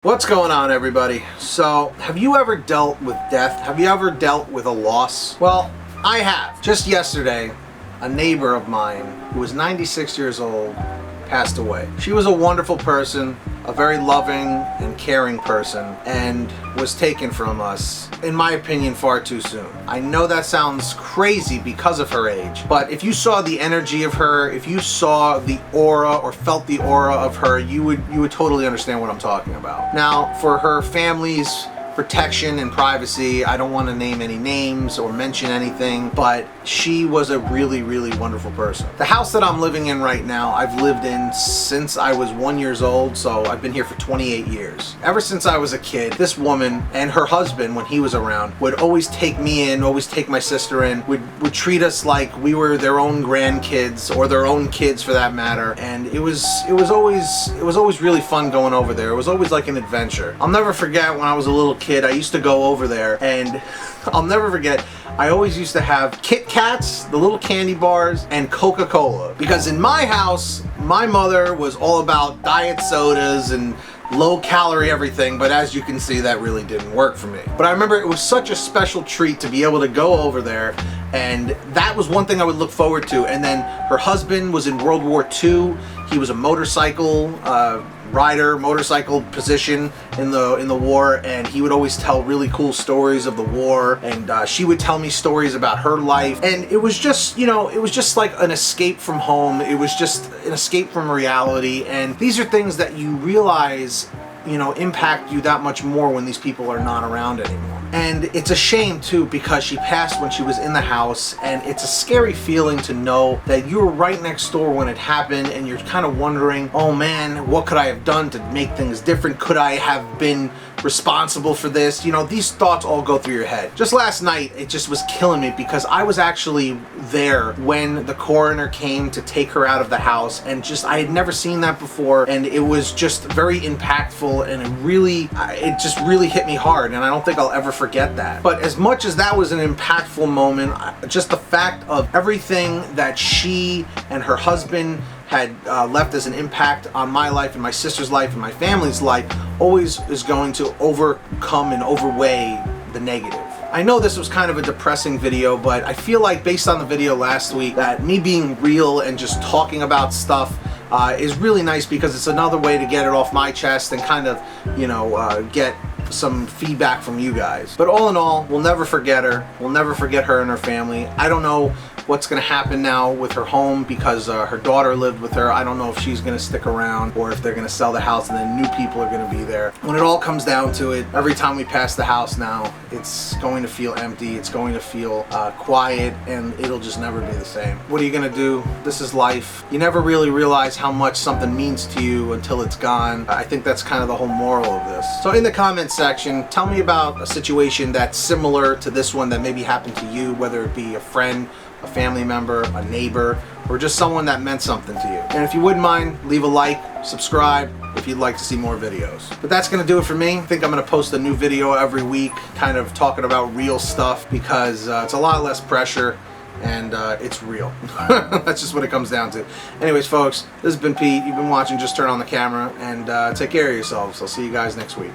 What's going on, everybody? So, have you ever dealt with death? Have you ever dealt with a loss? Well, I have. Just yesterday, a neighbor of mine who was 96 years old passed away. She was a wonderful person, a very loving and caring person, and was taken from us, in my opinion, far too soon. I know that sounds crazy because of her age, but if you saw the energy of her, if you saw the aura or felt the aura of her, you would totally understand what I'm talking about. Now, for her family's protection and privacy, I don't want to name any names or mention anything, but she was a really, really wonderful person. The house that I'm living in right now, I've lived in since I was 1 year old, so I've been here for 28 years. Ever since I was a kid, this woman and her husband, when he was around, would always take me in, always take my sister in, would treat us like we were their own grandkids or their own kids for that matter, and it was always really fun going over there. It was always like an adventure. I'll never forget when I was a little kid, I used to go over there, and I'll never forget, I always used to have Kit Kats, the little candy bars, and Coca-Cola. Because in my house, my mother was all about diet sodas and low-calorie everything, but as you can see, that really didn't work for me. But I remember it was such a special treat to be able to go over there, and that was one thing I would look forward to. And then her husband was in World War II. He was a motorcycle rider, motorcycle position in the war, and he would always tell really cool stories of the war, and she would tell me stories about her life, and it was just, you know, it was just like an escape from home. It was just an escape from reality, and these are things that you realize, you know, impact you that much more when these people are not around anymore. And it's a shame too, because she passed when she was in the house, and it's a scary feeling to know that you were right next door when it happened, and you're kind of wondering, oh man, what could I have done to make things different? Could I have been responsible for this? You know, these thoughts all go through your head. Just last night, it just was killing me because I was actually there when the coroner came to take her out of the house, and just, I had never seen that before, and it was just very impactful, and it just really hit me hard, and I don't think I'll ever forget that. But as much as that was an impactful moment, just the fact of everything that she and her husband had left as an impact on my life and my sister's life and my family's life always is going to overcome and overweigh the negative. I know this was kind of a depressing video, but I feel like based on the video last week that me being real and just talking about stuff is really nice, because it's another way to get it off my chest and kind of, you know, get some feedback from you guys. But all in all, we'll never forget her. We'll never forget her and her family. I don't know what's going to happen now with her home, because her daughter lived with her. I don't know if she's going to stick around or if they're going to sell the house and then new people are going to be there. When it all comes down to it, every time we pass the house now, it's going to feel empty. It's going to feel quiet, and it'll just never be the same. What are you going to do? This is life. You never really realize how much something means to you until it's gone. I think that's kind of the whole moral of this. So in the comments section, tell me about a situation that's similar to this one that maybe happened to you, whether it be a friend, a family member, a neighbor, or just someone that meant something to you. And if you wouldn't mind, leave a like, subscribe if you'd like to see more videos. But that's gonna do it for me. I think I'm gonna post a new video every week, kind of talking about real stuff, because it's a lot less pressure, and it's real. That's just what it comes down to. Anyways, folks, this has been Pete. You've been watching Just Turn on the Camera, and take care of yourselves. I'll see you guys next week.